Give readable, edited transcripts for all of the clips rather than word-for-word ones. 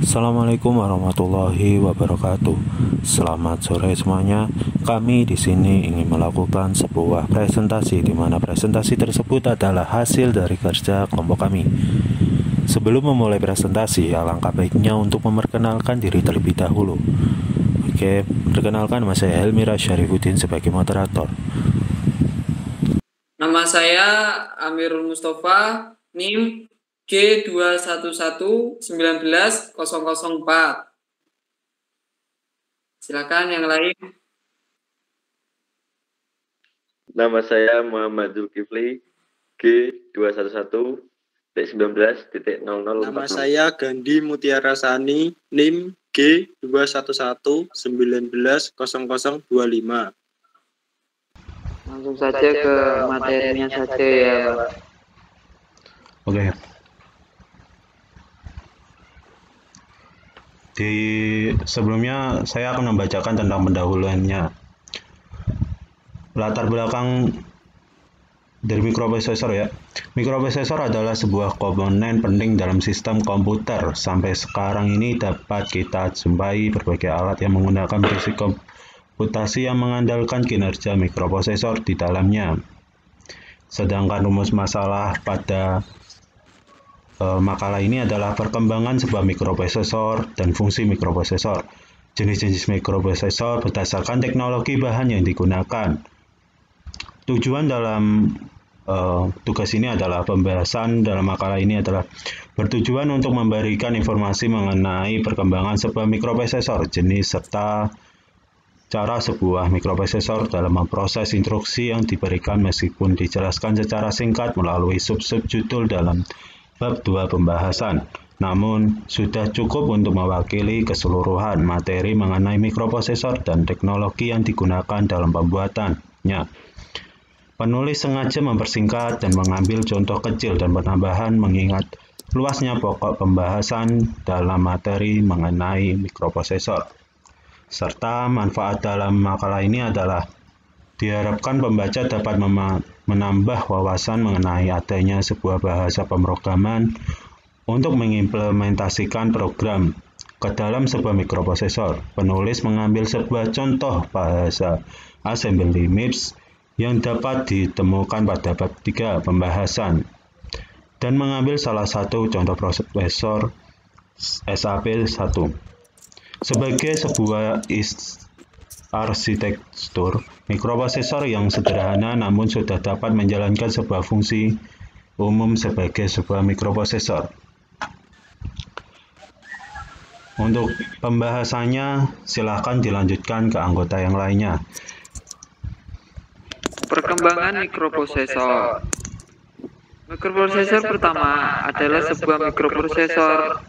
Assalamualaikum warahmatullahi wabarakatuh. Selamat sore semuanya. Kami di sini ingin melakukan sebuah presentasi di mana presentasi tersebut adalah hasil dari kerja kelompok kami. Sebelum memulai presentasi, alangkah baiknya untuk memperkenalkan diri terlebih dahulu. Oke, perkenalkan, nama saya Helmira Syarifuddin sebagai moderator. Nama saya Amirul Mustafa, NIM G2111904. Silakan yang lain. Nama saya Muhammad Zulkifli, G211-19.00. Nama saya Gandhi Mutiara Sani, NIM G211-190025. Langsung saja ke materinya saja ya, Pak. Oke. Sebelumnya saya akan membacakan tentang pendahuluannya. Latar belakang dari mikroprosesor ya. Mikroprosesor adalah sebuah komponen penting dalam sistem komputer. Sampai sekarang ini dapat kita jumpai berbagai alat yang menggunakan prinsip komputasi yang mengandalkan kinerja mikroprosesor di dalamnya. Sedangkan rumus masalah pada makalah ini adalah perkembangan sebuah mikroprosesor dan fungsi mikroprosesor. Jenis-jenis mikroprosesor berdasarkan teknologi bahan yang digunakan. Tujuan dalam tugas ini adalah pembahasan dalam makalah ini adalah bertujuan untuk memberikan informasi mengenai perkembangan sebuah mikroprosesor, jenis serta cara sebuah mikroprosesor dalam memproses instruksi yang diberikan meskipun dijelaskan secara singkat melalui sub-sub judul dalam bab 2 pembahasan. Namun, sudah cukup untuk mewakili keseluruhan materi mengenai mikroprosesor dan teknologi yang digunakan dalam pembuatannya. Penulis sengaja mempersingkat dan mengambil contoh kecil dan penambahan mengingat luasnya pokok pembahasan dalam materi mengenai mikroprosesor. Serta manfaat dalam makalah ini adalah diharapkan pembaca dapat menambah wawasan mengenai adanya sebuah bahasa pemrograman untuk mengimplementasikan program ke dalam sebuah mikroprosesor. Penulis mengambil sebuah contoh bahasa assembly MIPS yang dapat ditemukan pada bab 3 pembahasan dan mengambil salah satu contoh prosesor SAP1 sebagai sebuah arsitektur mikroprosesor yang sederhana namun sudah dapat menjalankan sebuah fungsi umum sebagai sebuah mikroprosesor. Untuk pembahasannya, silakan dilanjutkan ke anggota yang lainnya. Perkembangan mikroprosesor. Mikroprosesor pertama adalah sebuah mikroprosesor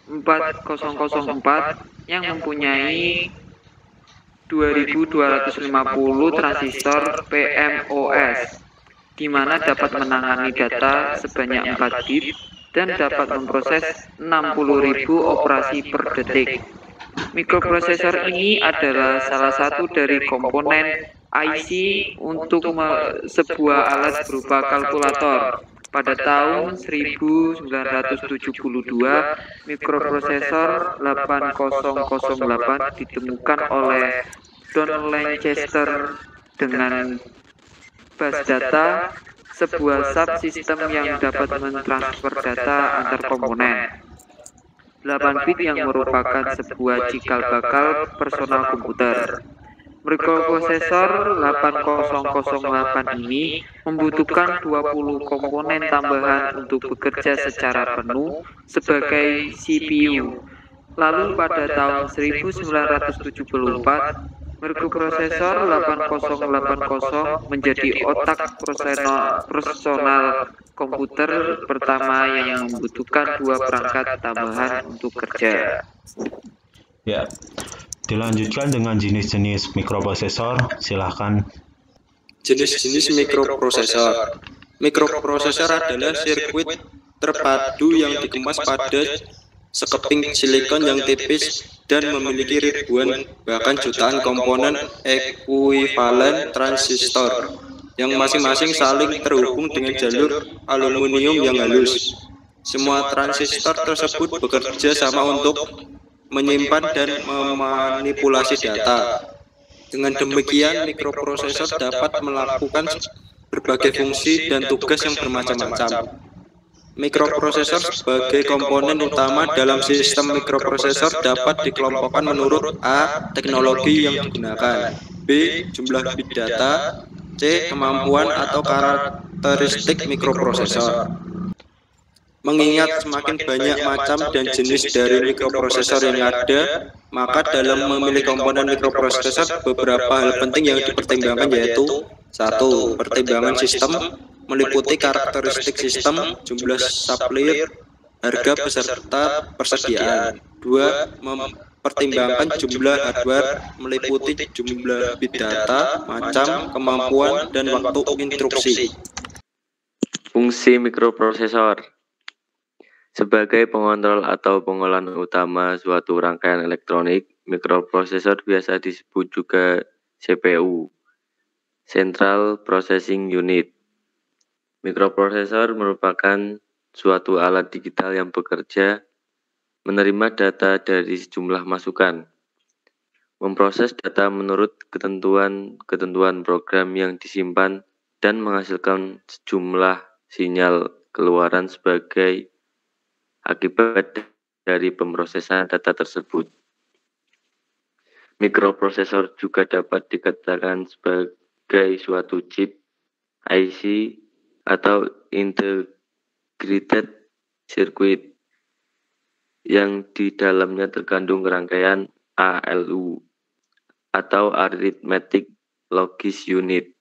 4004 yang mempunyai 2250 transistor PMOS, di mana dapat menangani data sebanyak 4 bit dan dapat memproses 60.000 operasi per detik. Mikroprosesor ini adalah salah satu dari komponen IC untuk sebuah alat berupa kalkulator. Pada tahun 1972, mikroprosesor 8008 ditemukan oleh Don Lancaster dengan bus data, sebuah subsistem yang dapat mentransfer data antar komponen. 8 bit yang merupakan sebuah cikal bakal personal komputer. Mikroprosesor 8008 ini membutuhkan 20 komponen tambahan untuk bekerja secara penuh sebagai CPU. Lalu pada tahun 1974, mikroprosesor 8080 menjadi otak personal komputer pertama yang membutuhkan 2 perangkat tambahan untuk kerja. Ya. Dilanjutkan dengan jenis-jenis mikroprosesor, silahkan. Jenis-jenis mikroprosesor. Mikroprosesor adalah sirkuit terpadu yang dikemas pada sekeping silikon yang tipis dan memiliki ribuan bahkan jutaan komponen ekuivalen transistor yang masing-masing saling terhubung dengan jalur aluminium yang halus. Semua transistor tersebut bekerja sama untuk menyimpan dan memanipulasi data. Dengan demikian, mikroprosesor dapat melakukan berbagai fungsi dan tugas yang bermacam-macam. Mikroprosesor sebagai komponen utama dalam sistem mikroprosesor dapat dikelompokkan menurut A. Teknologi yang digunakan, B. Jumlah bit data, C. Kemampuan atau karakteristik mikroprosesor. Mengingat semakin banyak macam dan jenis dari mikroprosesor yang ada, maka dalam memilih komponen mikroprosesor beberapa hal penting yang dipertimbangkan yaitu 1. Pertimbangan sistem meliputi karakteristik sistem, jumlah supplier, harga beserta persediaan. 2. Mempertimbangkan jumlah hardware meliputi jumlah bit data, macam, kemampuan, dan waktu instruksi. Fungsi mikroprosesor sebagai pengontrol atau pengolahan utama suatu rangkaian elektronik, mikroprosesor biasa disebut juga CPU, Central Processing Unit. Mikroprosesor merupakan suatu alat digital yang bekerja menerima data dari sejumlah masukan, memproses data menurut ketentuan program yang disimpan, dan menghasilkan sejumlah sinyal keluaran sebagai akibat dari pemrosesan data tersebut. Mikroprosesor juga dapat dikatakan sebagai suatu chip, IC, atau integrated circuit yang di dalamnya terkandung rangkaian ALU atau Arithmetic Logic Unit,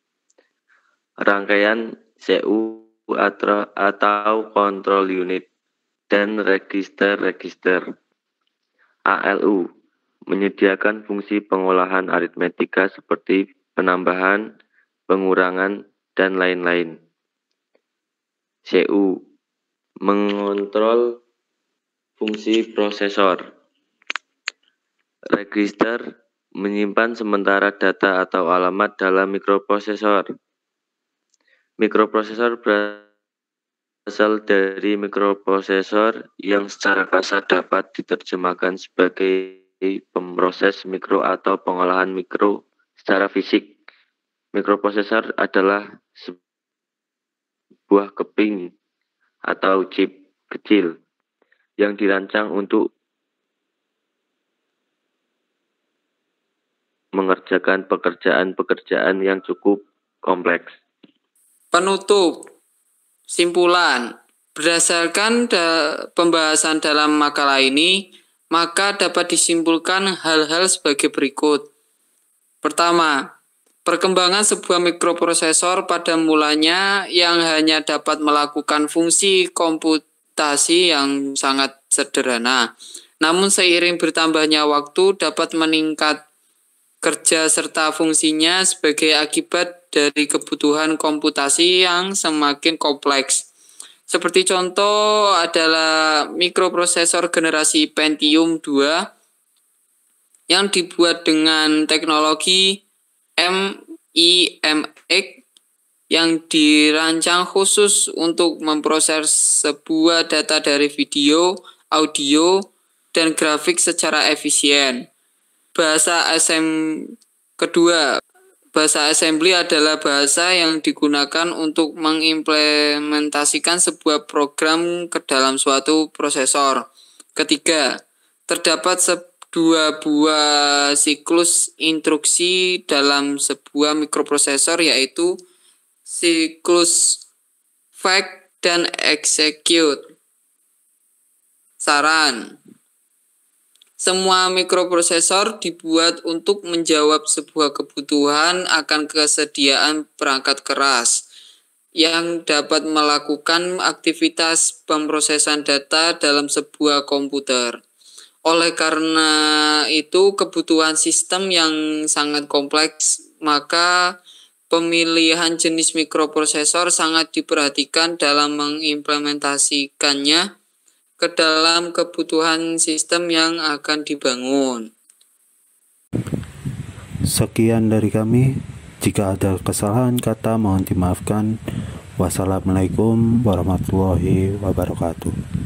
rangkaian CU atau Control Unit, dan register-register. ALU menyediakan fungsi pengolahan aritmetika seperti penambahan, pengurangan, dan lain-lain. CU mengontrol fungsi prosesor. Register menyimpan sementara data atau alamat dalam mikroprosesor. Mikroprosesor berasal dari mikroprosesor yang secara kasar dapat diterjemahkan sebagai pemroses mikro atau pengolahan mikro secara fisik. Mikroprosesor adalah sebuah keping atau chip kecil yang dirancang untuk mengerjakan pekerjaan-pekerjaan yang cukup kompleks. Penutup. Simpulan. Berdasarkan pembahasan dalam makalah ini, maka dapat disimpulkan hal-hal sebagai berikut. Pertama, perkembangan sebuah mikroprosesor pada mulanya yang hanya dapat melakukan fungsi komputasi yang sangat sederhana. Namun seiring bertambahnya waktu dapat meningkat kerja serta fungsinya sebagai akibat dari kebutuhan komputasi yang semakin kompleks. Seperti contoh adalah mikroprosesor generasi Pentium 2 yang dibuat dengan teknologi MEMX yang dirancang khusus untuk memproses sebuah data dari video, audio, dan grafik secara efisien. Bahasa assembly adalah bahasa yang digunakan untuk mengimplementasikan sebuah program ke dalam suatu prosesor. Ketiga, terdapat dua buah siklus instruksi dalam sebuah mikroprosesor, yaitu siklus fetch dan execute. Saran. Semua mikroprosesor dibuat untuk menjawab sebuah kebutuhan akan kesediaan perangkat keras yang dapat melakukan aktivitas pemrosesan data dalam sebuah komputer. Oleh karena itu, kebutuhan sistem yang sangat kompleks, maka pemilihan jenis mikroprosesor sangat diperhatikan dalam mengimplementasikannya ke dalam kebutuhan sistem yang akan dibangun. Sekian dari kami. Jika ada kesalahan kata mohon dimaafkan. Wassalamualaikum warahmatullahi wabarakatuh.